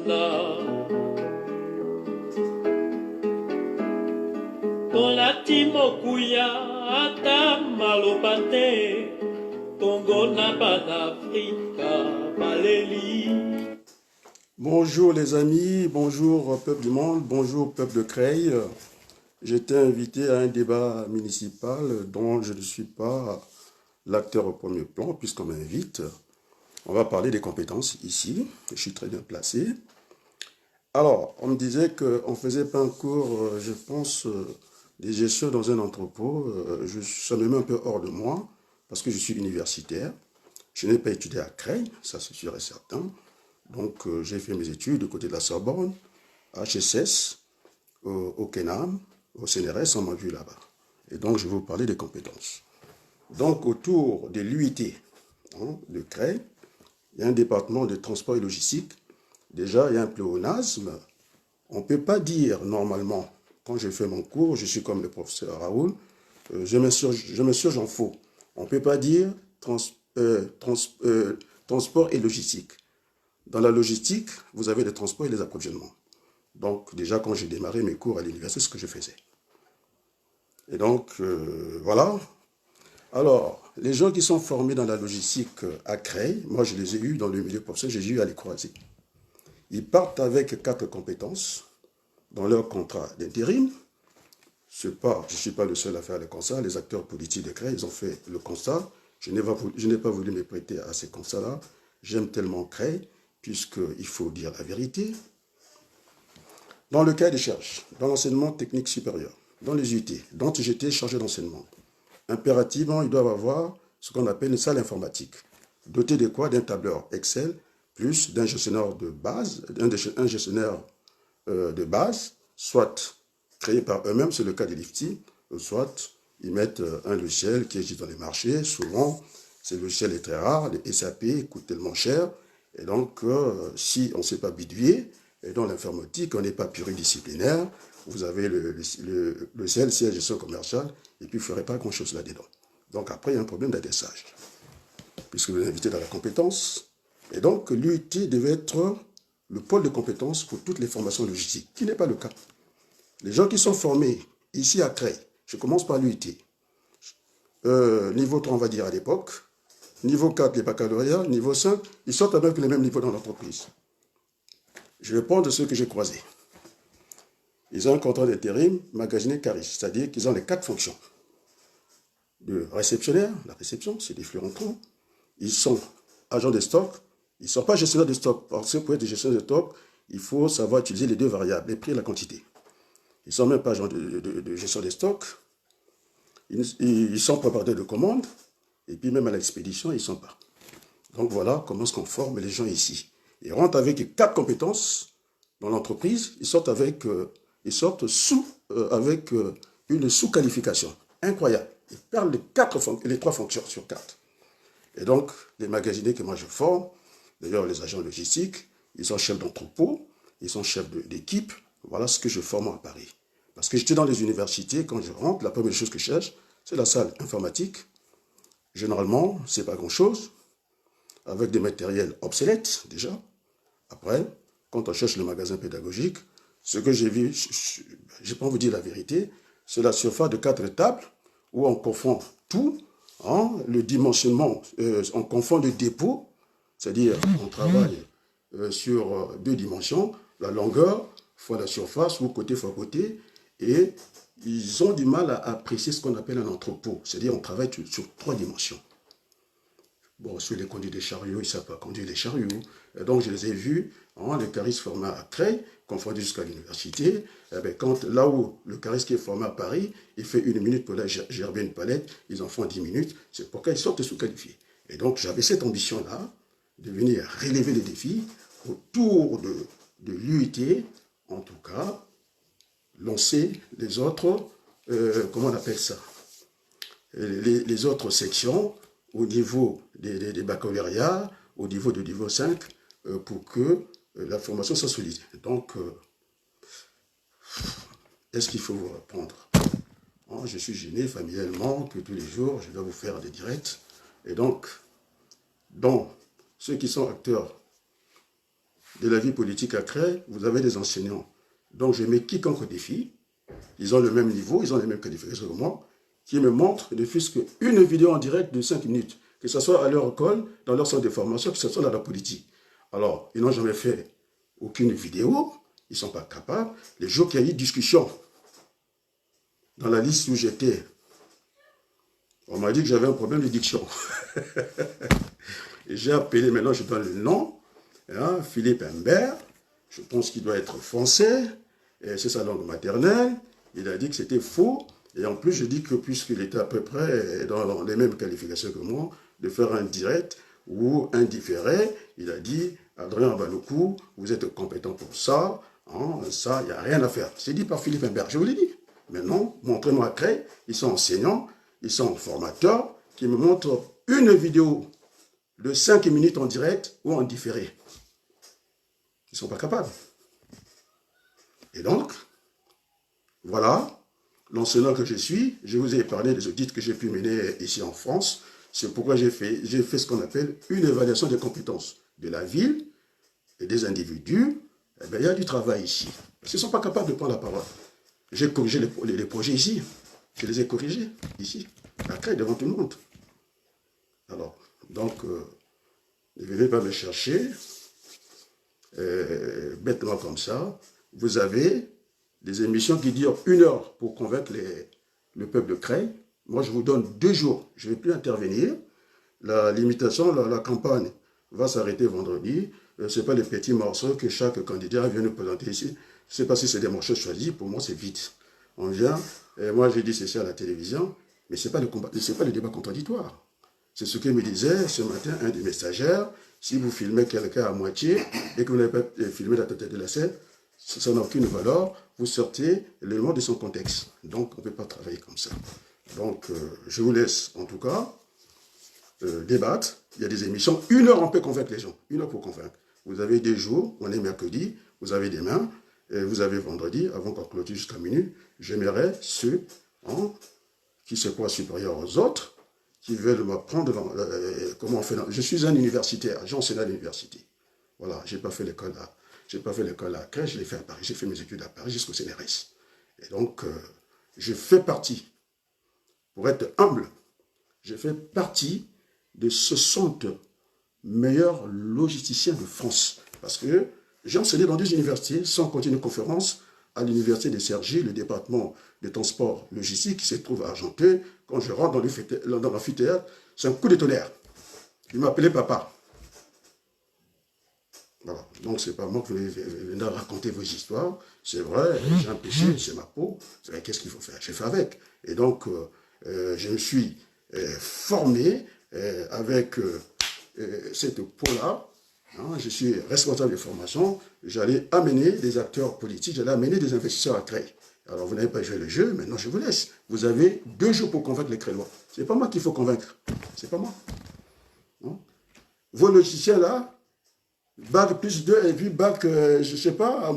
Tonda. Tola timokuya ata malopate. Tongo napa d'Africa baleli. Bonjour les amis, bonjour peuple du monde, bonjour peuple de Creil. J'étais invité à un débat municipal dont je ne suis pas l'acteur au premier plan puisqu'on m'invite. On va parler des compétences ici, je suis très bien placé. Alors, on me disait qu'on ne faisait pas un cours, je pense, des gestions dans un entrepôt. Ça me met un peu hors de moi parce que je suis universitaire. Je n'ai pas étudié à Creil, ça c'est sûr et certain. Donc, j'ai fait mes études du côté de la Sorbonne, à HSS, au Kenam, au CNRS, on m'a vu là-bas. Et donc, je vais vous parler des compétences. Donc, autour de l'UIT de Creil, il y a un département de transport et logistique. Déjà, il y a un pléonasme. On ne peut pas dire normalement, quand je fais mon cours, je suis comme le professeur Raoul, je m'insurge en faux. On ne peut pas dire transport et logistique. Dans la logistique, vous avez les transports et les approvisionnements. Donc, déjà, quand j'ai démarré mes cours à l'université, c'est ce que je faisais. Et donc, voilà. Alors, les gens qui sont formés dans la logistique à Creil, moi, je les ai eus dans le milieu professionnel, j'ai eu à les croiser. Ils partent avec 4 compétences dans leur contrat d'intérim. Je ne suis pas le seul à faire le constat. Les acteurs politiques de Creil, ils ont fait le constat. Je n'ai pas voulu me prêter à ces constats-là. J'aime tellement Creil, puisqu'il faut dire la vérité. Dans le cas des recherches, dans l'enseignement technique supérieur, dans les UT, dont j'étais chargé d'enseignement, impérativement, ils doivent avoir ce qu'on appelle une salle informatique, dotée de quoi? D'un tableur Excel, plus d'un gestionnaire de base, un gestionnaire de base, soit créé par eux-mêmes, c'est le cas des Lifty, soit ils mettent un logiciel qui existe dans les marchés. Souvent, ce logiciel est très rare, les SAP coûtent tellement cher, et donc si on ne sait pas bidouiller, et dans l'informatique, on n'est pas pluridisciplinaire, vous avez le logiciel, c'est la gestion commerciale, et puis vous ne ferez pas grand-chose là-dedans. Donc après, il y a un problème d'adressage, puisque vous êtes invité dans la compétence, et donc l'UIT devait être le pôle de compétences pour toutes les formations logistiques, qui n'est pas le cas. Les gens qui sont formés ici à Creil, je commence par l'UIT, niveau 3 on va dire à l'époque, niveau 4 les baccalauréats, niveau 5, ils sortent avec les mêmes niveaux dans l'entreprise. Je vais prendre ceux que j'ai croisés. Ils ont un contrat d'intérim magasiné Caris, c'est-à-dire qu'ils ont les 4 fonctions. De réceptionnaire, la réception, c'est des flux rentrants. Ils sont agents de stock, ils ne sont pas gestionnaires de stock. Parce que pour être gestionnaire de stock, il faut savoir utiliser les deux variables, les prix et la quantité. Ils ne sont même pas agents de gestion des stocks. Ils sont préparateurs de commandes. Et puis même à l'expédition, ils ne sont pas. Donc voilà comment est-ce qu'on forme les gens ici. Ils rentrent avec 4 compétences dans l'entreprise. Ils sortent avec, avec une sous-qualification incroyable. Ils perdent les 3 fonctions sur 4. Et donc, les magasiniers que moi je forme, d'ailleurs les agents logistiques, ils sont chefs d'entrepôt, ils sont chefs d'équipe. Voilà ce que je forme à Paris. Parce que j'étais dans les universités, quand je rentre, la première chose que je cherche, c'est la salle informatique. Généralement, c'est pas grand-chose, avec des matériels obsolètes déjà. Après, quand on cherche le magasin pédagogique, ce que j'ai vu, je ne vais pas vous dire la vérité, c'est la surface de 4 tables où on confond tout, le dimensionnement, on confond le dépôt, c'est-à-dire on travaille sur 2 dimensions, la longueur fois la surface, ou côté fois côté, et ils ont du mal à apprécier ce qu'on appelle un entrepôt, c'est-à-dire on travaille sur 3 dimensions. Bon, sur les conduits des chariots, ils ne savent pas conduire les chariots. Et donc, je les ai vus, les caristes formés à Creil, confondus jusqu'à l'université. Là où le cariste qui est formé à Paris, il fait 1 minute pour gerber une palette, ils en font 10 minutes. C'est pourquoi ils sortent sous-qualifiés. Et donc, j'avais cette ambition-là, de venir relever les défis autour de l'UIT, en tout cas, lancer les autres, comment on appelle ça, les autres sections, au niveau des baccalauréats, au niveau du niveau 5, pour que la formation soit solide. Donc, est-ce qu'il faut vous répondre? Je suis gêné familialement que tous les jours, je dois vous faire des directs. Et donc, ceux qui sont acteurs de la vie politique à Cré, vous avez des enseignants. Donc je mets quiconque au défi, ils ont le même niveau, ils ont les mêmes qualifications que moi, qui me montrent ne fût-ce qu'une vidéo en direct de 5 minutes, que ce soit à leur école, dans leur centre de formation, que ce soit dans la politique. Alors, ils n'ont jamais fait aucune vidéo, ils ne sont pas capables. Les jours qu'il y a eu discussion, dans la liste où j'étais, on m'a dit que j'avais un problème de diction. Et j'ai appelé, maintenant je donne le nom, hein, Philippe Imbert, je pense qu'il doit être français, c'est sa langue maternelle, il a dit que c'était faux, et en plus je dis que puisqu'il était à peu près dans les mêmes qualifications que moi, de faire un direct ou un différé, il a dit, Adrien Balokou, vous êtes compétent pour ça, hein, ça, il n'y a rien à faire. C'est dit par Philippe Imbert, je vous l'ai dit. Maintenant, montrez-moi après, ils sont enseignants, ils sont formateurs, qui me montrent une vidéo de 5 minutes en direct ou en différé. Ils ne sont pas capables. Et donc, voilà, l'enseignant que je suis, je vous ai épargné des audits que j'ai pu mener ici en France. C'est pourquoi j'ai fait ce qu'on appelle une évaluation des compétences de la ville et des individus. Eh bien, il y a du travail ici. Ils ne sont pas capables de prendre la parole. J'ai corrigé les projets ici. Je les ai corrigés ici, après, devant tout le monde. Alors, donc, ne venez pas me chercher bêtement comme ça. Vous avez des émissions qui durent 1 heure pour convaincre le peuple de Creil. Moi, je vous donne 2 jours. Je ne vais plus intervenir. La limitation, la campagne va s'arrêter vendredi. Ce n'est pas les petits morceaux que chaque candidat vient nous présenter ici. Je ne sais pas si c'est des morceaux choisis. Pour moi, c'est vite. On vient. Moi, j'ai dit ceci à la télévision. Mais ce n'est pas le débat contradictoire. C'est ce que me disait ce matin un des messagères. Si vous filmez quelqu'un à moitié et que vous n'avez pas filmé la totalité de la scène, ça n'a aucune valeur. Vous sortez l'élément de son contexte. Donc, on ne peut pas travailler comme ça. Donc, je vous laisse, en tout cas, débattre. Il y a des émissions. 1 heure, on peut convaincre les gens. 1 heure pour convaincre. Vous avez des jours, on est mercredi, vous avez demain, et vous avez vendredi, avant qu'on clôture jusqu'à minuit. J'aimerais ceux qui se croient supérieurs aux autres, qui veulent m'apprendre comment on fait. Je suis un universitaire, j'ai enseigné à l'université. Voilà, je n'ai pas fait l'école à... J'ai pas fait l'école à Crèche, je l'ai fait à Paris. J'ai fait mes études à Paris jusqu'au CNRS. Et donc, je fais partie, pour être humble, je fais partie de 60 meilleurs logisticiens de France. Parce que j'ai enseigné dans 2 universités, sans continuer conférence, à l'université de Cergy, le département de transport logistique qui se trouve à Argenteuil. Quand je rentre dans l'amphithéâtre, c'est un coup de tonnerre. Il m'appelait papa. Voilà. Donc, ce n'est pas moi qui vais raconter vos histoires. C'est vrai, j'ai un péché, c'est ma peau. Qu'est-ce qu'il faut faire? J'ai fait avec. Et donc, je me suis formé avec cette peau-là. Hein, je suis responsable de formation. J'allais amener des acteurs politiques, j'allais amener des investisseurs à Creil. Alors, vous n'avez pas joué le jeu, maintenant je vous laisse. Vous avez 2 jours pour convaincre les Crélois. Ce n'est pas moi qu'il faut convaincre. C'est pas moi. Hein? Vos logiciels là, bac plus 2 et puis bac, je ne sais pas,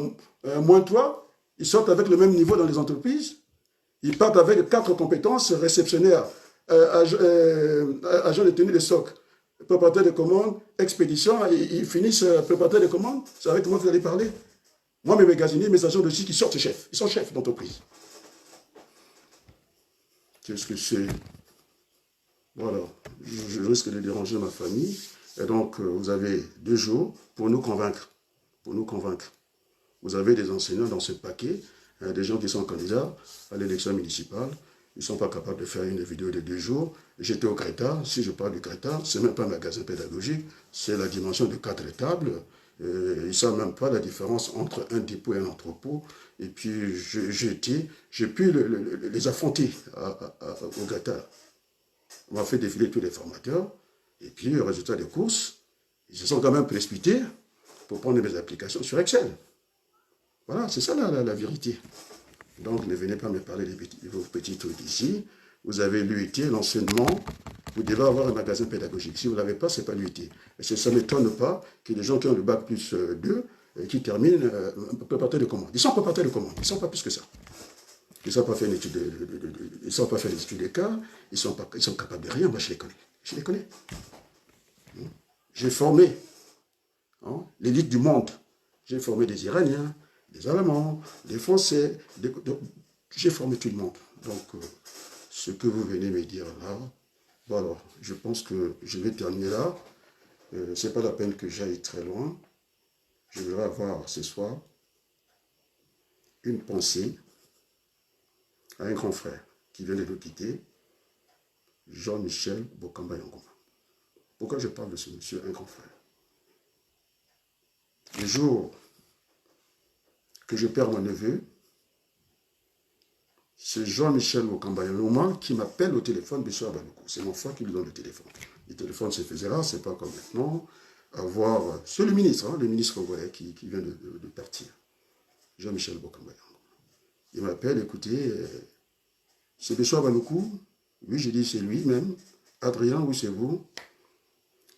moins 3, ils sortent avec le même niveau dans les entreprises. Ils partent avec 4 compétences, réceptionnaire, agent de tenue de stock, préparateur de commandes, expédition, et ils finissent préparateur de commandes. C'est avec moi que vous allez parler. Moi, mes magasiniers, mes agents de logistique, ils sortent chefs. Ils sont chefs d'entreprise. Qu'est-ce que c'est? Voilà. Je risque de déranger ma famille. Et donc, vous avez 2 jours pour nous convaincre. Pour nous convaincre. Vous avez des enseignants dans ce paquet, des gens qui sont candidats à l'élection municipale. Ils ne sont pas capables de faire une vidéo de 2 jours. J'étais au Greta. Si je parle du Greta, ce n'est même pas un magasin pédagogique. C'est la dimension de 4 étables. Ils ne savent même pas la différence entre un dépôt et un entrepôt. Et puis, j'ai pu les affronter au Greta. On m'a fait défiler tous les formateurs. Et puis, le résultat des courses, ils se sont quand même précipités pour prendre mes applications sur Excel. Voilà, c'est ça la vérité. Donc, ne venez pas me parler de vos petits trucs ici. Vous avez l'UIT, l'enseignement. Vous devez avoir un magasin pédagogique. Si vous ne l'avez pas, ce n'est pas l'UIT. Et ça ne m'étonne pas que les gens qui ont le bac plus 2, qui terminent préparateur de commandes. Ils sont préparateurs de commandes. Ils ne sont pas plus que ça. Ils n'ont pas fait l'étude des cas. Ils sont capables de rien. Moi, je les connais. Je les connais. J'ai formé l'élite du monde J'ai formé des Iraniens, des Allemands, des Français, j'ai formé tout le monde. Donc, ce que vous venez me dire là, bon alors, je pense que je vais terminer là. Ce n'est pas la peine que j'aille très loin. Je voudrais avoir ce soir une pensée à un grand frère qui vient de nous quitter, Jean-Michel Bokamba-Yangoma. Pourquoi je parle de ce monsieur, un grand frère? Le jour que je perds mon neveu, c'est Jean-Michel Bokamba-Yangoma qui m'appelle au téléphone, M. Abaloukou. C'est mon frère qui lui donne le téléphone. Le téléphone se faisait là, c'est pas comme maintenant. C'est le ministre, hein, le ministre congolais qui vient de partir. Jean-Michel Bokamba-Yangoma. Il m'appelle, écoutez, c'est M. Abaloukou. Oui, j'ai dit, c'est lui-même. Adrien, oui, c'est vous.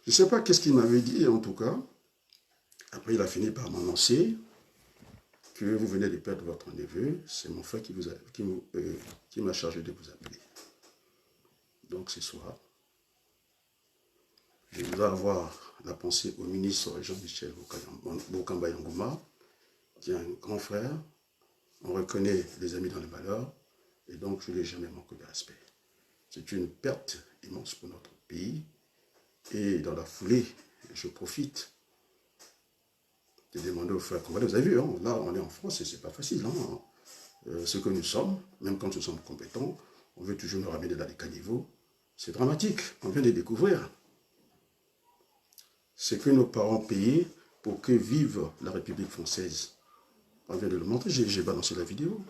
Je ne sais pas qu'est-ce qu'il m'avait dit, en tout cas. Après, il a fini par m'annoncer que vous venez de perdre votre neveu. C'est mon frère qui m'a chargé de vous appeler. Donc, ce soir, je voudrais avoir la pensée au ministre Jean-Michel Bokamba-Yangoma, qui est un grand frère. On reconnaît les amis dans le malheur, et donc je ne lui ai jamais manqué de respect. C'est une perte immense pour notre pays, et dans la foulée, je profite de demander aux frères congolais. Vous avez vu, hein, là on est en France et c'est pas facile. Hein. Ce que nous sommes, même quand nous sommes compétents, on veut toujours nous ramener dans les caniveaux. C'est dramatique, on vient de découvrir ce que nos parents payaient pour que vive la République française. On vient de le montrer, j'ai balancé la vidéo.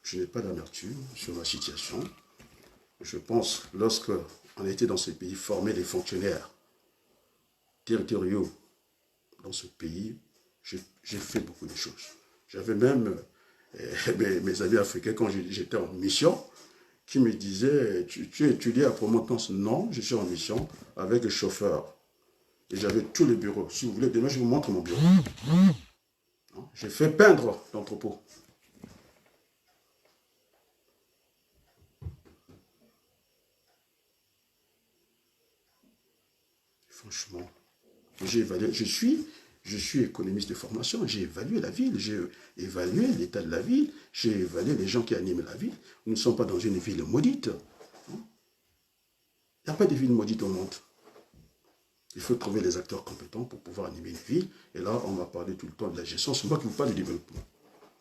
Je n'ai pas d'amertume sur ma situation. Je pense, lorsque on était dans ce pays, former des fonctionnaires territoriaux dans ce pays, j'ai fait beaucoup de choses. J'avais même mes amis africains, quand j'étais en mission, qui me disaient, tu étudies à Promontance? Non, je suis en mission avec le chauffeur. Et j'avais tous les bureaux. Si vous voulez, demain, je vous montre mon bureau. J'ai fait peindre l'entrepôt. Franchement, j'ai évalué. Je suis économiste de formation. J'ai évalué la ville. J'ai évalué l'état de la ville. J'ai évalué les gens qui animent la ville. Nous ne sommes pas dans une ville maudite. Il n'y a pas de ville maudite au monde. Il faut trouver les acteurs compétents pour pouvoir animer une ville. Et là, on m'a parlé tout le temps de la gestion. C'est moi qui vous parle du développement.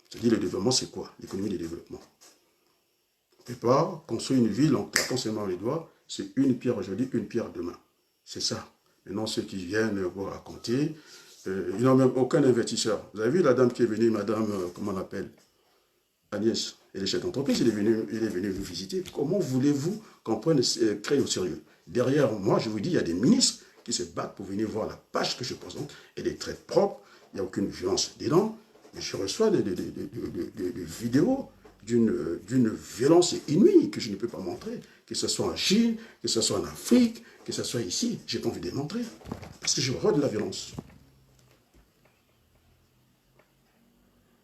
C'est-à-dire, le développement, c'est quoi? L'économie du développement. On ne peut pas construire une ville en claquant seulement les doigts. C'est une pierre aujourd'hui, une pierre demain. C'est ça. Maintenant, ceux qui viennent vous raconter, ils n'ont même aucun investisseur. Vous avez vu la dame qui est venue, madame, comment on l'appelle? Agnès. Elle est chef d'entreprise, il est venu vous visiter. Comment voulez-vous qu'on prenne créer au sérieux? Derrière moi, je vous dis, il y a des ministres qui se battent pour venir voir la page que je présente. Elle est très propre, il n'y a aucune violence dedans. Mais je reçois des vidéos d'une violence inouïe que je ne peux pas montrer. Que ce soit en Chine, que ce soit en Afrique, que ce soit ici, je n'ai pas envie de les montrer. Parce que je rôde la violence.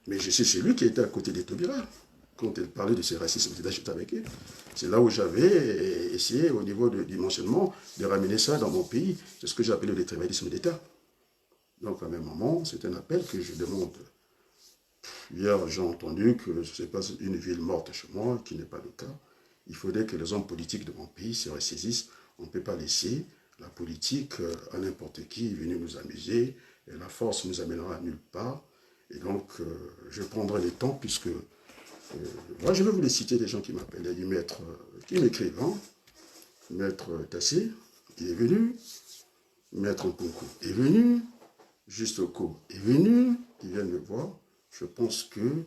Mais je suis celui qui était à côté des Taubira. Quand elle parlait de ces racismes, j'étais avec eux. C'est là où j'avais essayé, au niveau du dimensionnement, de ramener ça dans mon pays. C'est ce que j'ai appelé le tribalisme d'État. Donc, à un même moment, c'est un appel que je demande. Hier, j'ai entendu que ce n'est pas une ville morte chez moi, qui n'est pas le cas. Il faudrait que les hommes politiques de mon pays se ressaisissent. On ne peut pas laisser la politique à n'importe qui venir nous amuser. Et la force nous amènera à nulle part. Et donc, je prendrai le temps, puisque moi, je vais vous les citer, des gens qui m'appellent. Il y a du maître, qui m'écrivent, hein. Maître Tassé, il est venu. Maître Nkunku est venu. Justoko est venu. Ils viennent me voir. Je pense que,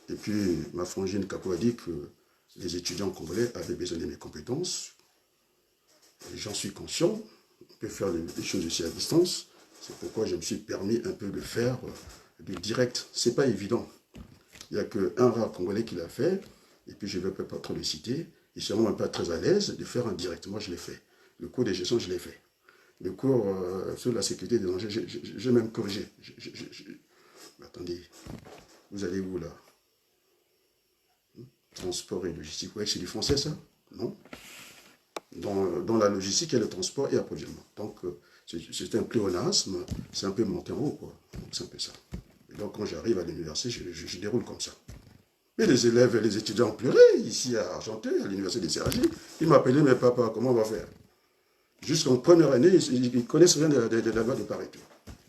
et puis ma frangine Kapo a dit que les étudiants congolais avaient besoin de mes compétences. J'en suis conscient. On peut faire des choses ici à distance. C'est pourquoi je me suis permis un peu de faire du direct. Ce n'est pas évident. Il n'y a qu'un rare Congolais qui l'a fait, et puis je ne vais pas trop le citer. Ils ne seront même pas très à l'aise de faire un direct. Moi, je l'ai fait. Le cours de gestion, je l'ai fait. Le cours sur la sécurité des dangers, j'ai même corrigé. Attendez, vous allez où là? Transport et logistique. Ouais, c'est du français ça? Non. Dans la logistique, il y a le transport et l'approvisionnement. Donc, C'est un pléonasme, c'est un peu monté en haut, quoi. C'est un peu ça. Et donc, quand j'arrive à l'université, je déroule comme ça. Mais les élèves et les étudiants ont pleuré, ici à Argenteuil, à l'université des CRJ. Ils m'appelaient, mais papa, comment on va faire? Jusqu'en première année, ils ne connaissent rien de la loi de Pareto.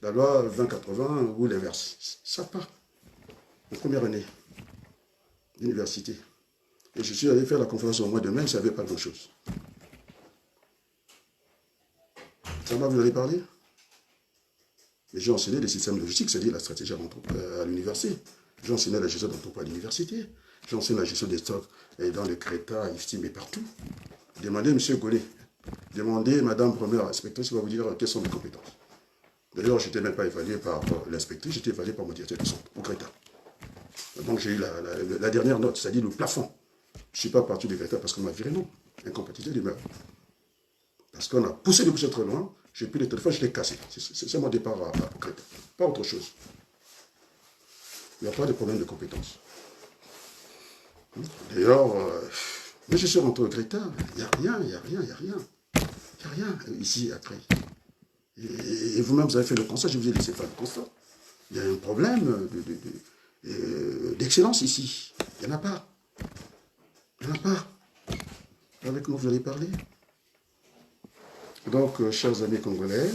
La loi 2080 ou l'inverse. Ça part. En première année d'université. Et je suis allé faire la conférence au mois de mai, je ne savais pas grand-chose. Ça m'a, vous allez parler? Mais j'ai enseigné les systèmes logistiques, c'est-à-dire la stratégie à l'université. J'ai enseigné la gestion d'entrepôt à l'université. J'ai enseigné la gestion des stocks dans le Créta, à Iftim et partout. Demandez M. Gollet. Demandez Madame première inspectrice, qui va vous dire quelles sont mes compétences. D'ailleurs, je n'étais même pas évalué par l'inspectrice, j'étais évalué par mon directeur de centre, au Créta. Donc j'ai eu la dernière note, c'est-à-dire le plafond. Je ne suis pas parti du Créta parce qu'on m'a viré, non. Incompatibilité d'humeur. Parce qu'on a poussé le boucher très loin, j'ai pris le téléphone, je l'ai cassé. C'est mon départ au Créta. Pas autre chose. Il n'y a pas de problème de compétences. D'ailleurs, mais je suis rentré au Créta, il n'y a rien, il n'y a rien, il n'y a rien. Il n'y a rien ici après. Et vous-même, vous avez fait le constat, je vous ai laissé faire le constat. Il y a un problème d'excellence ici. Il n'y en a pas. Il n'y en a pas. Avec moi, vous allez parler. Donc, chers amis congolais,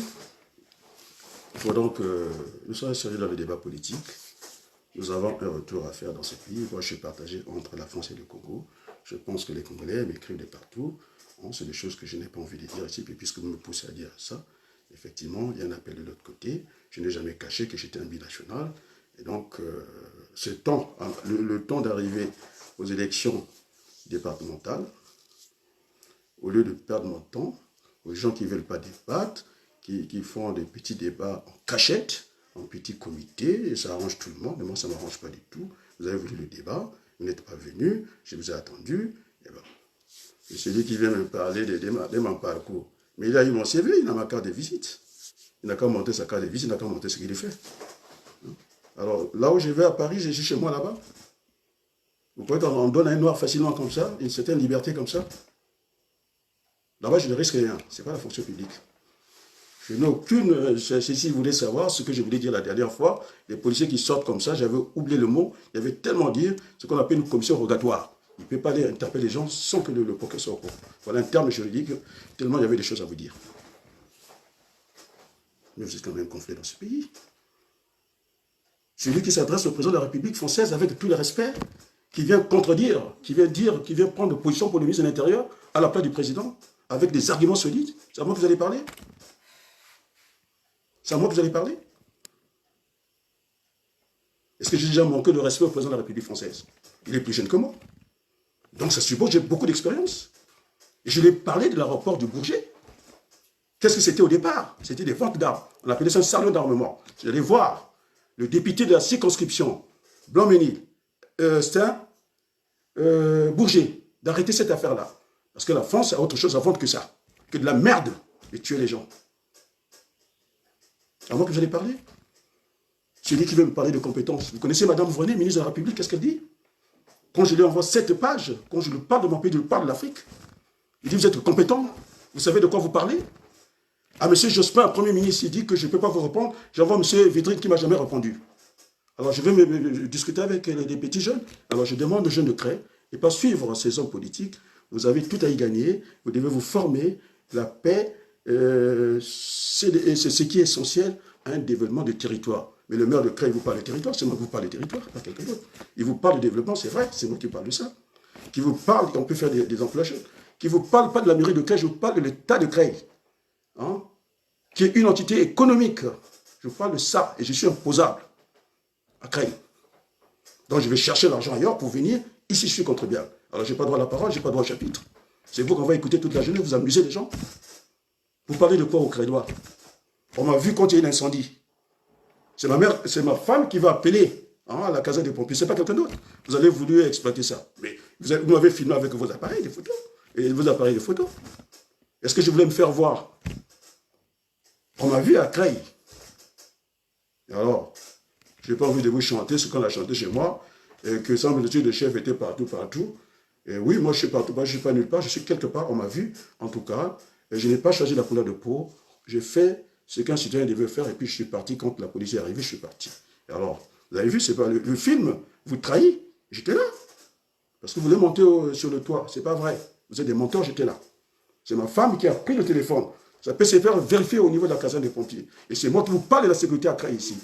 il faut donc nous soyons sérieux dans le débat politique. Nous avons un retour à faire dans ce pays. Moi, je suis partagé entre la France et le Congo. Je pense que les Congolais m'écrivent de partout. Bon, c'est des choses que je n'ai pas envie de dire ici. Puis puisque vous me poussez à dire ça, effectivement, il y a un appel de l'autre côté. Je n'ai jamais caché que j'étais un binational. Et donc, ce temps, le temps d'arriver aux élections départementales, au lieu de perdre mon temps, aux gens qui ne veulent pas débattre, qui font des petits débats en cachette, en petit comité, et ça arrange tout le monde, mais moi ça ne m'arrange pas du tout. Vous avez voulu le débat, vous n'êtes pas venu, je vous ai attendu, et ben, c'est celui qui vient me parler de mon parcours. Mais il a eu mon CV, il a ma carte de visite. Il n'a qu'à monter sa carte de visite, il n'a qu'à monter ce qu'il a fait. Alors, là où je vais à Paris, j'ai chez moi là-bas. Vous croyez qu'on donne un noir facilement comme ça, une certaine liberté comme ça? Là-bas, je ne risque rien, ce n'est pas la fonction publique. Je n'ai aucune... Si vous voulez savoir ce que je voulais dire la dernière fois, les policiers qui sortent comme ça, j'avais oublié le mot, il y avait tellement dire ce qu'on appelle une commission rogatoire. Il ne peut pas aller interpeller les gens sans que le procureur soit au courant. Voilà un terme juridique, tellement il y avait des choses à vous dire. Mais vous êtes quand même conflit dans ce pays. Celui qui s'adresse au président de la République française avec tout le respect, qui vient contredire, qui vient prendre position pour le ministre de l'Intérieur à la place du président, avec des arguments solides, c'est à moi que vous allez parler? C'est à moi que vous allez parler? Est-ce que j'ai déjà manqué de respect au président de la République française? Il est plus jeune que moi. Donc ça suppose que j'ai beaucoup d'expérience. Et je lui ai parlé de l'aéroport du Bourget. Qu'est-ce que c'était au départ? C'était des ventes d'armes. On appelait ça un salon d'armement. J'allais voir le député de la circonscription, Blanc-Ménil, Bourget, d'arrêter cette affaire-là. Parce que la France a autre chose à vendre que ça. Que de la merde et tuer les gens. Avant que vous allez parler, celui qui veut me parler de compétences. Vous connaissez Mme Vrenet, ministre de la République, qu'est-ce qu'elle dit? Quand je lui envoie 7 pages, quand je lui parle de mon pays, je lui parle de l'Afrique, il dit, vous êtes compétent? Vous savez de quoi vous parlez? À M. Jospin, Premier ministre, il dit que je ne peux pas vous répondre. J'envoie M. Védrine qui ne m'a jamais répondu. Alors je vais me discuter avec les petits jeunes. Alors je demande aux jeunes de créer et pas suivre ces hommes politiques. Vous avez tout à y gagner. Vous devez vous former. La paix, c'est ce qui est essentiel à un développement de territoire. Mais le maire de Cré, il vous parle de territoire, c'est moi qui vous parle de territoire, pas quelqu'un d'autre. Il vous parle de développement, c'est vrai, c'est moi qui parle de ça. Qui vous parle, on peut faire des emplois jeunes. Qui vous parle pas de la mairie de Cré, je vous parle de l'État de Cré. Hein, qui est une entité économique. Je vous parle de ça, et je suis imposable à Cré. Donc je vais chercher l'argent ailleurs pour venir, ici je suis contribuable. Alors je n'ai pas droit à la parole, je n'ai pas droit au chapitre. C'est vous qu'on va écouter toute la journée, vous amusez les gens. Vous parlez de quoi au Crédois? On m'a vu quand il y a un incendie. C'est ma femme qui va appeler à la caserne des pompiers. C'est pas quelqu'un d'autre. Vous avez voulu exploiter ça. Mais vous m'avez filmé avec vos appareils de photos. Et vos appareils de photos. Est-ce que je voulais me faire voir? On m'a vu à Creil. Et alors, je n'ai pas envie de vous chanter ce qu'on a chanté chez moi. Et que semble-t-il, le chef était partout, partout. Et oui, moi je suis partout, je ne suis pas nulle part, je suis quelque part, on m'a vu, en tout cas. Et je n'ai pas choisi la couleur de peau. J'ai fait ce qu'un citoyen devait faire, et puis je suis parti, quand la police est arrivée, je suis parti. Et alors, vous avez vu, c'est pas le film, vous trahit, j'étais là. Parce que vous voulez monter sur le toit, c'est pas vrai. Vous êtes des menteurs, j'étais là. C'est ma femme qui a pris le téléphone. Ça peut se faire vérifier au niveau de la caserne des pompiers. Et c'est moi qui vous parle de la sécurité à Creil ici.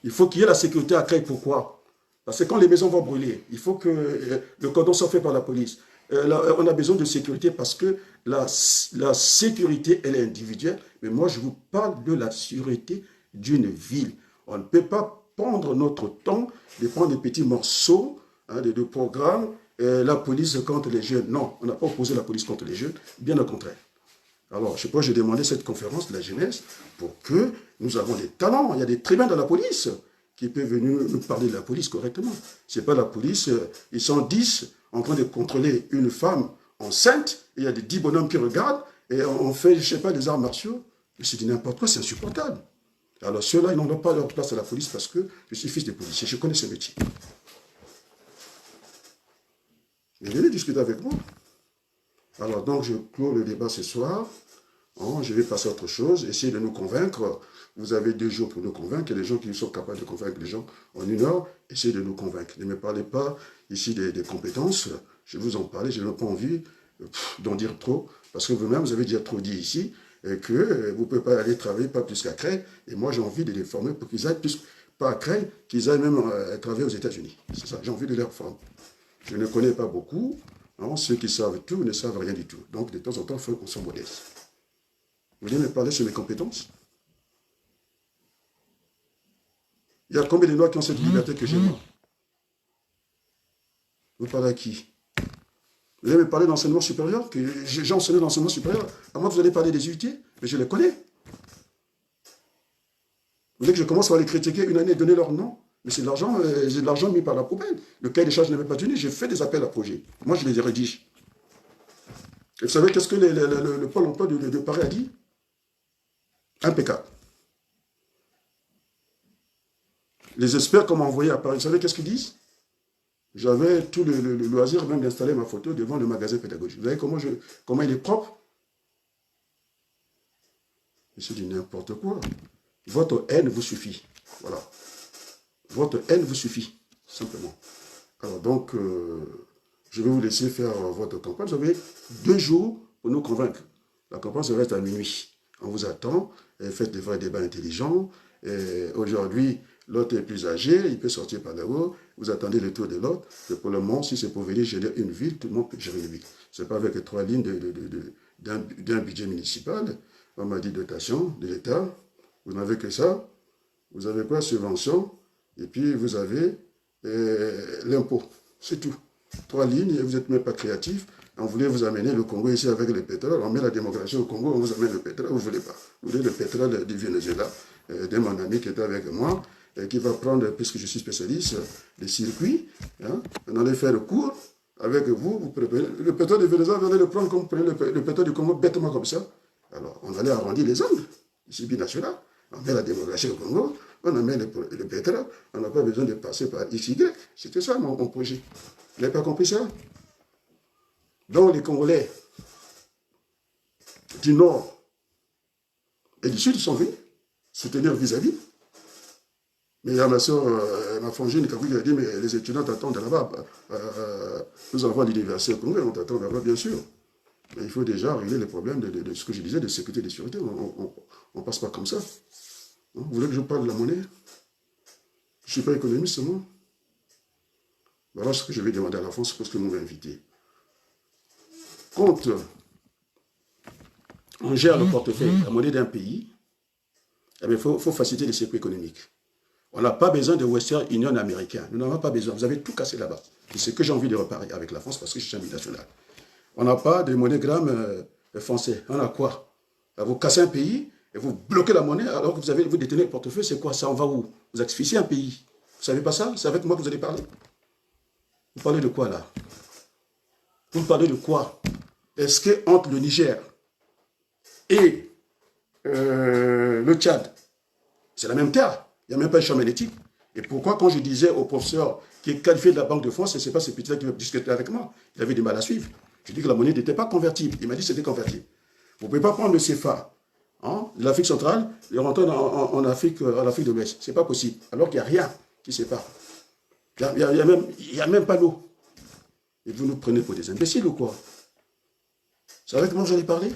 Il faut qu'il y ait la sécurité à Creil, pourquoi? Parce que quand les maisons vont brûler, il faut que le cordon soit fait par la police. On a besoin de sécurité parce que la sécurité, elle est individuelle. Mais moi, je vous parle de la sécurité d'une ville. On ne peut pas prendre notre temps de prendre des petits morceaux de programmes. La police contre les jeunes. Non, on n'a pas opposé la police contre les jeunes. Bien au contraire. Alors, je sais pas, j'ai demandé cette conférence de la jeunesse pour que nous avons des talents. Il y a des tribuns dans la police qui peuvent venir nous parler de la police correctement. C'est pas la police, ils sont 10 en train de contrôler une femme enceinte, et il y a des 10 bonhommes qui regardent, et on fait, je sais pas, des arts martiaux. Mais c'est n'importe quoi, c'est insupportable. Alors ceux-là, ils n'ont pas leur place à la police parce que je suis fils de policier, je connais ce métier. Mais venez discuter avec moi. Alors donc, je clôt le débat ce soir. Je vais passer à autre chose, essayer de nous convaincre. Vous avez 2 jours pour nous convaincre. Il y a des gens qui sont capables de convaincre les gens en 1 heure. Essayez de nous convaincre. Ne me parlez pas ici des compétences. Je vais vous en parler. Je n'ai pas envie d'en dire trop. Parce que vous-même, vous avez déjà trop dit ici que vous ne pouvez pas aller travailler pas plus qu'à Creil. Et moi, j'ai envie de les former pour qu'ils aillent plus, pas à Creil, qu'ils aillent même travailler aux États-Unis. C'est ça, j'ai envie de les former. Je ne connais pas beaucoup. Ceux qui savent tout ne savent rien du tout. Donc, de temps en temps, il faut qu'on soit modeste. Vous voulez me parler sur mes compétences? Il y a combien de Noirs qui ont cette liberté que j'ai moi? Vous parlez à qui? Vous allez me parler d'enseignement supérieur? Que j'ai enseigné l'enseignement supérieur? À moi, vous allez parler des UT? Mais je les connais. Vous voulez que je commence par les critiquer une année et donner leur nom? Mais c'est de l'argent mis par la poubelle. Le cahier des charges n'avait pas tenu, j'ai fait des appels à projets. Moi, je les rédige. Et vous savez qu'est-ce que le Pôle emploi de Paris a dit? Impeccable. Les experts qu'on m'a envoyé à Paris, vous savez qu'est-ce qu'ils disent? J'avais tout le loisir même d'installer ma photo devant le magasin pédagogique. Vous savez comment il est propre? Mais c'est du n'importe quoi. Votre haine vous suffit. Voilà. Votre haine vous suffit, simplement. Alors donc, je vais vous laisser faire votre campagne. Vous avez 2 jours pour nous convaincre. La campagne se reste à minuit. On vous attend. Faites des vrais débats intelligents. Aujourd'hui, l'autre est plus âgé, il peut sortir par là-haut. Vous attendez le tour de l'autre. Pour le moment, si c'est pour venir gérer une ville, tout le monde peut gérer une ville. Ce n'est pas avec 3 lignes d'un budget municipal. On m'a dit dotation de l'État. Vous n'avez que ça. Vous avez quoi? Subvention. Et puis, vous avez l'impôt. C'est tout. 3 lignes, et vous n'êtes même pas créatif. On voulait vous amener le Congo ici avec le pétrole. On met la démocratie au Congo, on vous amène le pétrole. Vous ne voulez pas. Vous voulez le pétrole du Venezuela, de mon ami qui était avec moi, et qui va prendre, puisque je suis spécialiste, des circuits. On allait faire le cours avec vous. Vous préparez. Le pétrole du Venezuela, vous allez le prendre comme vous prenez le pétrole du Congo, bêtement comme ça. Alors, on allait arrondir les angles. Ici, binational. On met la démocratie au Congo. On amène le pétrole, on n'a pas besoin de passer par XY. C'était ça mon projet. Vous n'avez pas compris ça? Donc les Congolais du Nord et du Sud sont venus soutenir vis-à-vis. Mais il y a ma soeur, ma frangine, qui a dit, mais les étudiants t'attendent là-bas. Nous avons l'université au Congo, on t'attend là-bas, bien sûr. Mais il faut déjà régler les problèmes de ce que je disais, de sécurité et de sûreté. On ne passe pas comme ça. Vous voulez que je parle de la monnaie? Je ne suis pas économiste, moi. Voilà ce que je vais demander à la France parce que nous m'avons invité. Quand on gère le portefeuille, la monnaie d'un pays, il faut faciliter les circuits économiques. On n'a pas besoin de Western Union américain. Nous n'en avons pas besoin. Vous avez tout cassé là-bas. C'est ce que j'ai envie de reparer avec la France parce que je suis un binational. On n'a pas de monnaie gramme français. On a quoi? Vous cassez un pays et vous bloquez la monnaie alors que vous détenez le portefeuille. C'est quoi ça? On va où? Vous asphyxiez un pays. Vous ne savez pas ça? C'est avec moi que vous allez parler. Vous parlez de quoi là? Vous parlez de quoi? Est-ce que entre le Niger et le Tchad, c'est la même terre? Il n'y a même pas un champ magnétique. Et pourquoi quand je disais au professeur qui est qualifié de la Banque de France, et ce n'est pas ce petit-là qui veut discuter avec moi, il avait du mal à suivre. Je dis que la monnaie n'était pas convertible. Il m'a dit que c'était convertible. Vous ne pouvez pas prendre le CFA hein, de l'Afrique centrale et rentrer en Afrique de l'Ouest. Ce n'est pas possible. Alors qu'il n'y a rien qui sépare. Il n'y a même pas l'eau. Et vous nous prenez pour des imbéciles ou quoi? Vous savez comment j'en ai parlé?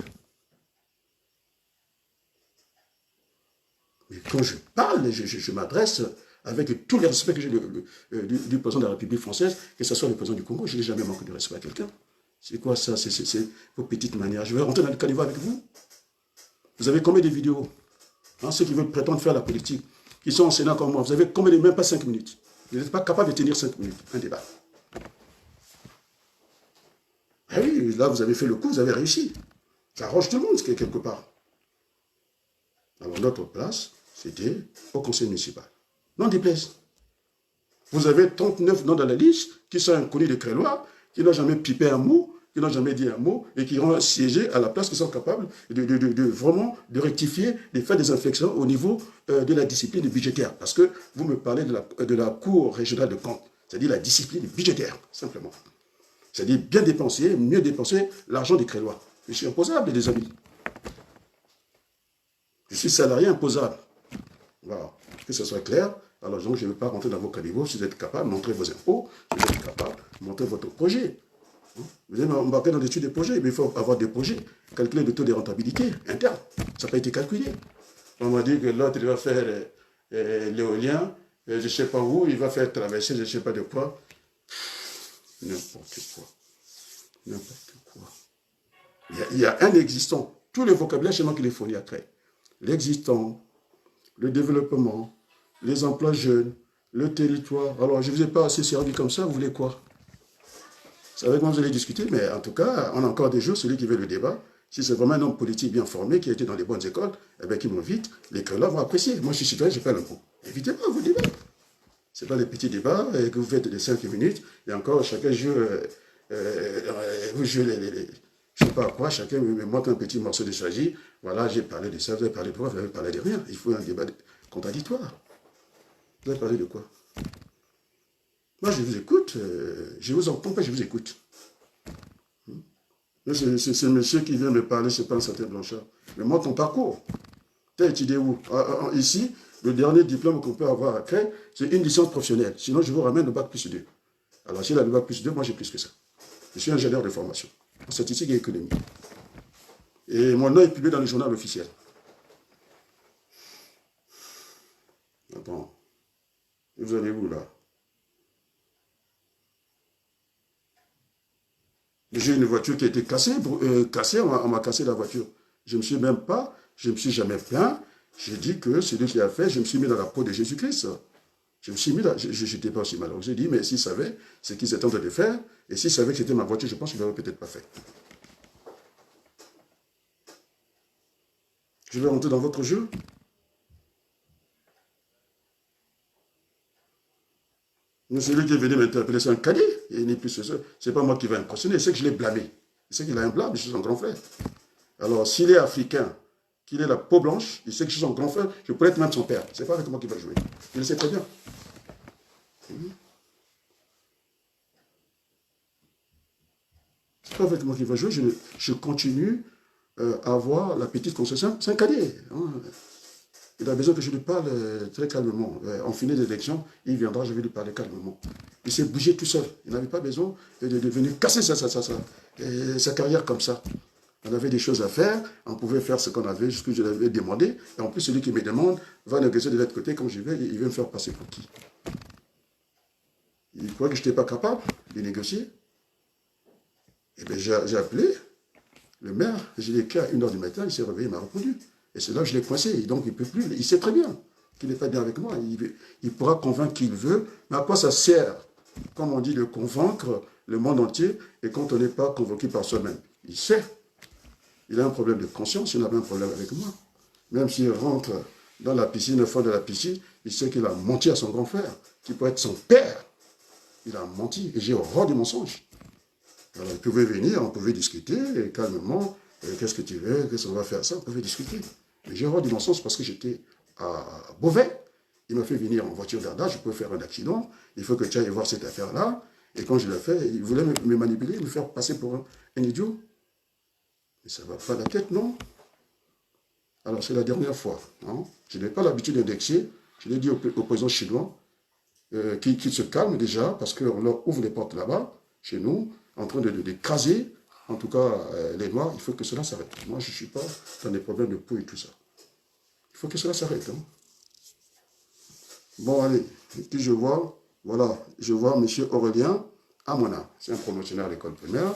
Mais quand je parle, je m'adresse avec tous les respects que j'ai du président de la République française, que ce soit le président du Congo, je n'ai jamais manqué de respect à quelqu'un. C'est quoi ça? C'est vos petites manières. Je vais rentrer dans le caniveau avec vous. Vous avez combien de vidéos? Hein, ceux qui veulent prétendre faire la politique, qui sont enseignants comme moi, vous avez combien de même pas 5 minutes? Vous n'êtes pas capable de tenir 5 minutes, un débat. Ah oui, là vous avez fait le coup, vous avez réussi. Ça arrange tout le monde, quelque part. Alors notre place, c'était au conseil municipal. Non déplaise. Vous avez 39 noms dans la liste qui sont inconnus des Crélois, qui n'ont jamais pipé un mot, qui n'ont jamais dit un mot et qui ont siégé à la place, qui sont capables vraiment de rectifier, de faire des inflexions au niveau de la discipline budgétaire. Parce que vous me parlez de la Cour régionale de compte, c'est-à-dire la discipline budgétaire, simplement. C'est-à-dire bien dépenser, mieux dépenser l'argent des Crélois. Je suis imposable, les amis. Je suis salarié imposable. Voilà, que ce soit clair. Alors donc, je ne vais pas rentrer dans vos caniveaux. Si vous êtes capable, montrez vos impôts. Si vous êtes capable, montrez votre projet. Vous allez m'embarquer dans l'étude des projets, mais il faut avoir des projets. Calculer le taux de rentabilité interne. Ça n'a pas été calculé. On m'a dit que l'autre, il va faire l'éolien, je ne sais pas où, il va faire traverser, je ne sais pas de quoi. N'importe quoi. N'importe quoi. Il y a un existant. Tous les vocabulaires, c'est moi qui les fournis après. L'existant, le développement, les emplois jeunes, le territoire. Alors, je ne vous ai pas assez servi comme ça, vous voulez quoi? C'est avec moi que vous allez discuter, mais en tout cas, on a encore des jours, celui qui veut le débat. Si c'est vraiment un homme politique bien formé, qui a été dans les bonnes écoles, eh bien, qui m'invite, les Créoles vont apprécier. Moi, je suis citoyen, je fais l'impôt. Invitez-moi, vous débat. Ce n'est pas des petits débats que vous faites de 5 minutes, et encore, chacun joue, vous jouez je ne sais pas quoi, chacun me montre un petit morceau de s'agit. Voilà, j'ai parlé de ça, vous avez parlé de quoi, vous avez parlé de rien. Il faut un débat contradictoire. Vous avez parlé de quoi? Moi, je vous écoute, je vous entends pas, je vous écoute. C'est monsieur qui vient me parler, c'est pas un certain Blanchard. Mais moi, ton parcours, tu as étudié où? Ici, le dernier diplôme qu'on peut avoir à Cré, c'est une licence professionnelle. Sinon, je vous ramène le bac plus 2. Alors, s'il a le bac plus 2, moi, j'ai plus que ça. Je suis ingénieur de formation en statistique et économie. Et mon nom est publié dans le journal officiel. Attends. Vous allez où, là? J'ai une voiture qui a été cassée, on m'a cassé la voiture. Je ne me suis même pas, je ne me suis jamais plaint. J'ai dit que c'est lui qui a fait, je me suis mis dans la peau de Jésus-Christ. Je me suis mis là, je n'étais pas aussi malheureux. J'ai dit, mais s'il savait ce qu'il s'est tenté de faire, et s'il savait que c'était ma voiture, je pense qu'il ne l'aurait peut-être pas fait. Je vais rentrer dans votre jeu. Mais celui qui est venu m'interpeller, c'est un cadet. Il n'est plus ce. Ce n'est pas moi qui vais impressionner, c'est que je l'ai blâmé. C'est qu'il a un blâme, je suis son grand frère. Alors, s'il est africain, qu'il ait la peau blanche, il sait que je suis son grand frère, je pourrais être même son père. Ce n'est pas avec moi qu'il va jouer. Il le sait très bien. C'est pas avec moi qu'il va jouer, je continue à avoir la petite concession. C'est un cadet. Hein. Il a besoin que je lui parle très calmement. En fin d'élection, il viendra, je vais lui parler calmement. Il s'est bougé tout seul. Il n'avait pas besoin de venir casser sa carrière comme ça. On avait des choses à faire, on pouvait faire ce qu'on avait, ce que je l'avais demandé. Et en plus, celui qui me demande va négocier de l'autre côté. Quand j'y vais, il veut me faire passer pour qui? Il croit que je n'étais pas capable de négocier. Eh bien, j'ai appelé le maire, je l'ai écrit à 1h du matin, il s'est réveillé, il m'a répondu. Et c'est là que je l'ai coincé. Et donc, il ne peut plus. Il sait très bien qu'il n'est pas bien avec moi. Il pourra convaincre qui il veut. Mais à quoi ça sert, comme on dit, de convaincre le monde entier et quand on n'est pas convoqué par soi-même? Il sait. Il a un problème de conscience. Il n'a pas un problème avec moi. Même s'il rentre dans la piscine, au fond de la piscine, il sait qu'il a menti à son grand frère, qui peut être son père. Il a menti. Et j'ai horreur du mensonge. Alors, il pouvait venir, on pouvait discuter et calmement. Qu'est-ce que tu veux? Qu'est-ce qu'on va faire? Ça, on pouvait discuter. Mais j'ai horreur du mensonge parce que j'étais à Beauvais. Il m'a fait venir en voiture d'Arda, je peux faire un accident. Il faut que tu ailles voir cette affaire-là. Et quand je l'ai fait, il voulait me manipuler, me faire passer pour un idiot. Mais ça ne va pas la tête, non? Alors, c'est la dernière fois. Hein. Je n'ai pas l'habitude d'indexer. Je l'ai dit au président chinois qu'il se calme déjà, parce qu'on leur ouvre les portes là-bas, chez nous, en train de craser, en tout cas, les Noirs. Il faut que cela s'arrête. Moi, je ne suis pas dans des problèmes de peau et tout ça. Il faut que cela s'arrête. Hein. Bon, allez, puis je vois, voilà, je vois M. Aurélien Amona. C'est un promotionnaire à l'école primaire.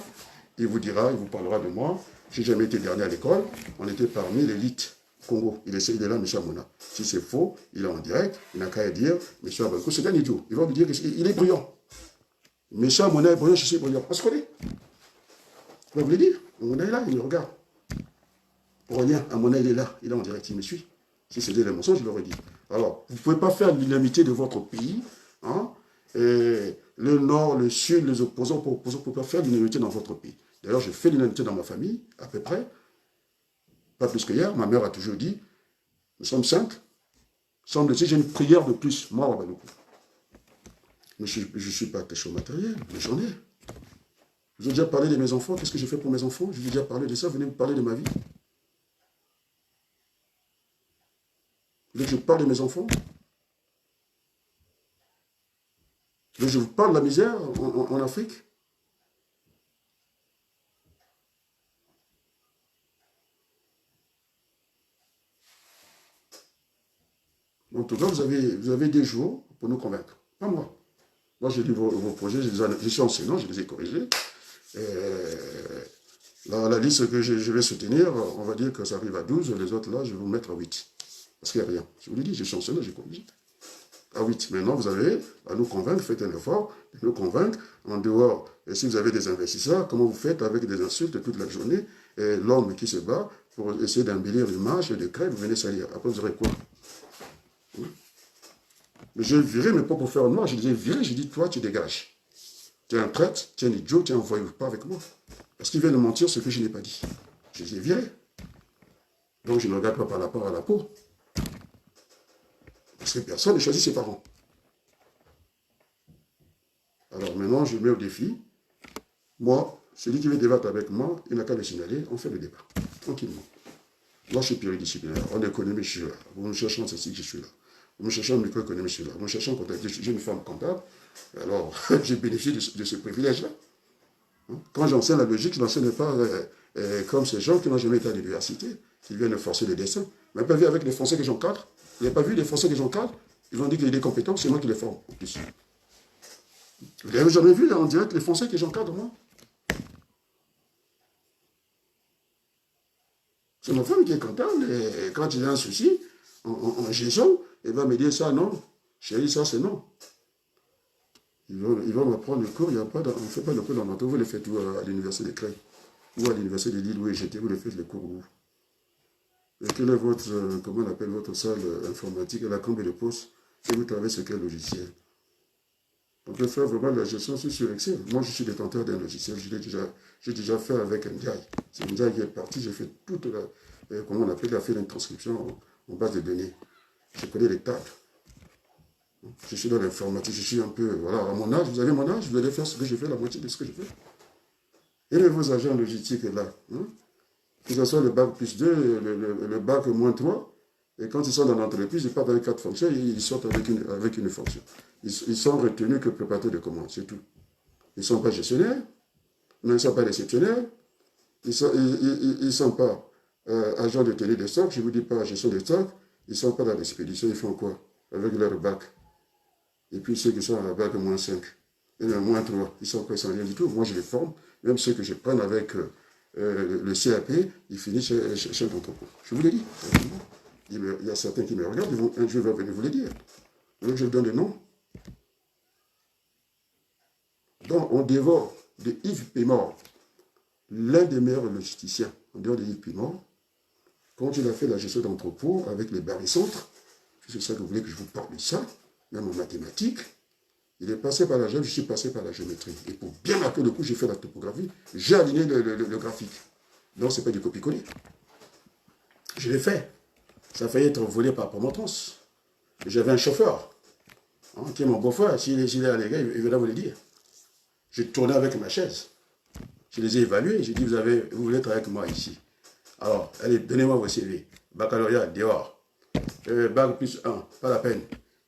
Il vous dira, il vous parlera de moi. Je n'ai jamais été dernier à l'école. On était parmi l'élite Congo. Il est là, M. Amona. Si c'est faux, il est en direct. Il n'a qu'à dire, M. Abalko, c'est un idiot. Il va lui dire qu'il est brillant. M. Amona est brillant, je suis brillant. On se connaît. Il va vous le dire. Amona est là, il me regarde. Aurélien Amona, il est là. Il est en direct, il me suit. Si c'était des mensonges, je l'aurais dit. Alors, vous ne pouvez pas faire l'unanimité de votre pays. Hein, et le nord, le sud, les opposants pour opposants, vous ne pouvez pas faire l'unanimité dans votre pays. D'ailleurs, j'ai fait l'unanimité dans ma famille, à peu près. Pas plus que hier. Ma mère a toujours dit, nous sommes 5. Semble-t-il, j'ai une prière de plus. Moi, on va le coup. Mais je ne suis pas quelque chose matériel, mais j'en ai. Je vous ai déjà parlé de mes enfants. Qu'est-ce que j'ai fait pour mes enfants? Je vous ai déjà parlé de ça. Venez me parler de ma vie. Vous voulez que je parle de mes enfants? Vous voulez que je vous parle de la misère en Afrique? En tout cas, vous avez des jours pour nous convaincre. Pas moi. Moi, j'ai lu vos projets, je suis enseignant, je les ai corrigés. La liste que je vais soutenir, on va dire que ça arrive à 12, les autres là, je vais vous mettre à 8. Parce qu'il n'y a rien. Je vous l'ai dit, je suis enseignant, j'ai corrigé. À 8. Maintenant, vous avez à nous convaincre, faites un effort de nous convaincre. En dehors, et si vous avez des investisseurs, comment vous faites avec des insultes toute la journée, et l'homme qui se bat pour essayer d'embellir l'image et de créer, vous venez salir. Après, vous aurez quoi? Mais je virais, mais pas pour faire noir. Je disais virer, je dis toi, tu dégages. Tu es un traître, tu es un idiot, tu es un voyou, pas avec moi. Parce qu'il vient de mentir ce que je n'ai pas dit. Je les ai virés. Donc je ne regarde pas par rapport à la peau. Parce que personne ne choisit ses parents. Alors maintenant, je mets au défi. Moi, celui qui veut débattre avec moi, il n'a qu'à le signaler, on fait le débat. Tranquillement. Moi, je suis pluridisciplinaire. En économie, je suis là. Vous me cherchez en statistique, je suis là. Vous me cherchez en microéconomie, je suis là. Vous me cherchez en comptabilité, j'ai une femme comptable. Alors, j'ai bénéficié de ce privilège-là. Quand j'enseigne la logique, je n'enseigne pas comme ces gens qui n'ont jamais été à l'université, qui viennent forcer le dessin. Vous n'avez pas vu avec les Français que j'encadre? Vous n'avez pas vu les Français que j'encadre? Ils ont dit qu'il y a des compétences, c'est moi qui les forme. En plus. Vous n'avez jamais vu en direct les Français que j'encadre, moi? C'est ma femme qui est comptable, et quand il y a un souci, en gestion, elle va me dire ça, non. Chérie, ça, c'est non. Ils vont m'apprendre le cours, on ne fait pas le cours dans notre, vous le faites où, à l'université de Creil, ou à l'université de Lille, où j'étais, vous le faites le cours où. Et quelle est votre, comment on appelle votre salle informatique, à la combien de postes, et vous travaillez sur quel logiciel? On peut faire vraiment la gestion sur Excel. Moi, je suis détenteur d'un logiciel, j'ai déjà fait avec Ndiaye. C'est Ndiaye qui est parti, j'ai fait toute la, comment on appelle, il a fait une transcription en base de données. Je connais les tables. Je suis dans l'informatique, je suis un peu, voilà, à mon âge, vous avez mon âge, vous allez faire ce que je fais, la moitié de ce que je fais. Et vos agents logistiques là, hein, que ce soit le bac plus 2, le bac moins 3, et quand ils sont dans l'entreprise, ils partent avec 4 fonctions, et ils sortent avec une fonction. Ils sont retenus que préparateurs de commandes, c'est tout. Ils ne sont pas gestionnaires, ils ne sont pas réceptionnaires, ils ne sont pas agents de tenue de stock, je ne vous dis pas gestion de stock, ils ne sont pas dans l'expédition, ils font quoi? Avec leur bac. Et puis ceux qui sont à la bac moins 5, et moins 3, ils sont quoi? Ils sont rien du tout. Moi, je les forme, même ceux que je prenne avec le CAP, ils finissent chez l'entrepôt. Je vous l'ai dit. Il y a certains qui me regardent, un jour, ils vont venir vous le dire. Donc, je donne le nom. Donc, on dévore de Yves Pémor, l'un des meilleurs logisticiens, en dehors de Yves Pémor, quand il a fait la gestion d'entrepôt avec les barycentres, c'est ça que vous voulez que je vous parle de ça, même en mathématiques, il est passé par la géométrie, je suis passé par la géométrie. Et pour bien marquer le coup, j'ai fait la topographie, j'ai aligné le graphique. Donc, ce n'est pas du copier-coller. Je l'ai fait. Ça a failli être volé par Promotrans. J'avais un chauffeur, hein, qui est mon beau-frère. S'il est à l'égal, il va vous le dire. J'ai tourné avec ma chaise. Je les ai évalués. J'ai dit, vous voulez travailler avec moi ici. Alors, allez, donnez-moi vos CV. baccalauréat, dehors. Bac plus 1, pas la peine.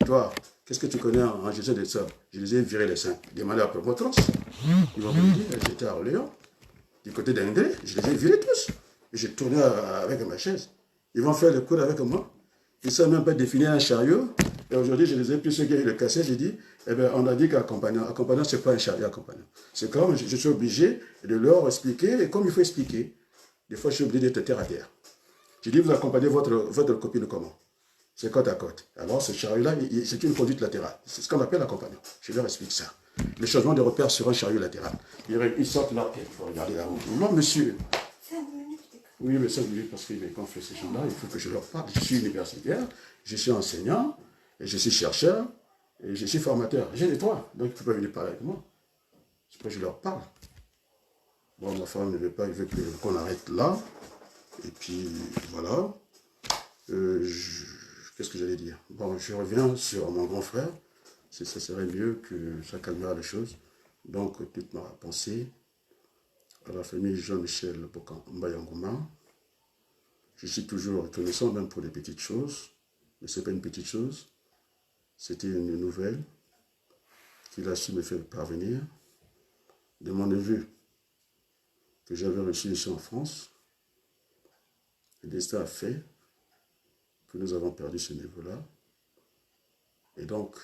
Toi, qu'est-ce que tu connais en gestion de ça? Je les ai virés les 5. Demandez à votre Ils vont vous dire, j'étais à Orléans, du côté d'Indé, je les ai virés tous. Et j'ai tourné avec ma chaise. Ils vont faire le cours avec moi. Ils ne savent même pas définir un chariot. Et aujourd'hui, je les ai plus ceux qui le cassé. J'ai dit, eh bien, on a dit qu'accompagnant, ce n'est pas un chariot accompagnant. C'est comme je suis obligé de leur expliquer, et comme il faut expliquer, des fois, je suis obligé d'être terre à terre. J'ai dit, vous accompagnez votre copine comment? C'est côte à côte. Alors, ce chariot-là, c'est une conduite latérale. C'est ce qu'on appelle l'accompagnant. Je leur explique ça. Le changement de repère sur un chariot latéral. Ils sortent leur tête. Il faut regarder là-haut. Non, monsieur. 5 minutes. Oui, mais 5 minutes, parce qu'il qu'on fait ces gens-là, il faut que je leur parle. Je suis universitaire, je suis enseignant, et je suis chercheur, et je suis formateur. J'ai les trois, donc ils ne peuvent pas venir parler avec moi. C'est pour que je leur parle. Bon, ma femme ne veut pas, il veut qu'on arrête là. Et puis, voilà. Qu'est-ce que j'allais dire? Bon, je reviens sur mon grand frère. Ça serait mieux que ça calmera les choses. Donc, toute ma pensée à la famille Jean-Michel Mbayangouma. Je suis toujours reconnaissant, même pour les petites choses. Mais ce n'est pas une petite chose. C'était une nouvelle qu'il a su me faire parvenir de mon neveu que j'avais reçu ici en France. Le destin a fait que nous avons perdu ce neveu-là. Et donc,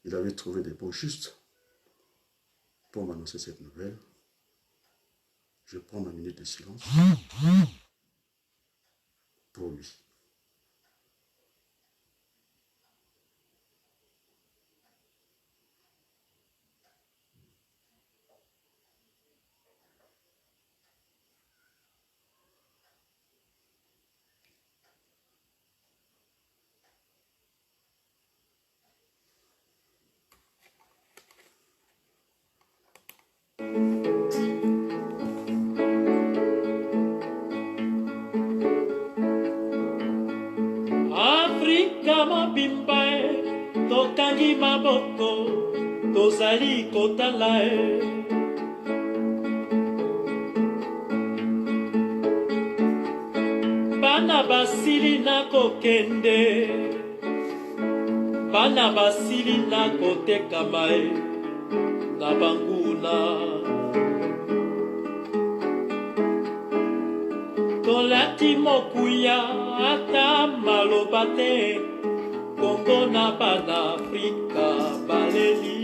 il avait trouvé des mots justes pour m'annoncer cette nouvelle. Je prends ma minute de silence pour lui. Afrika mobimba tokangi maboko tozali kotala bana basili na kokende bana basili na kotekama na banguna tolati mokuya ata maloba te Kongo na bana Afrika baleli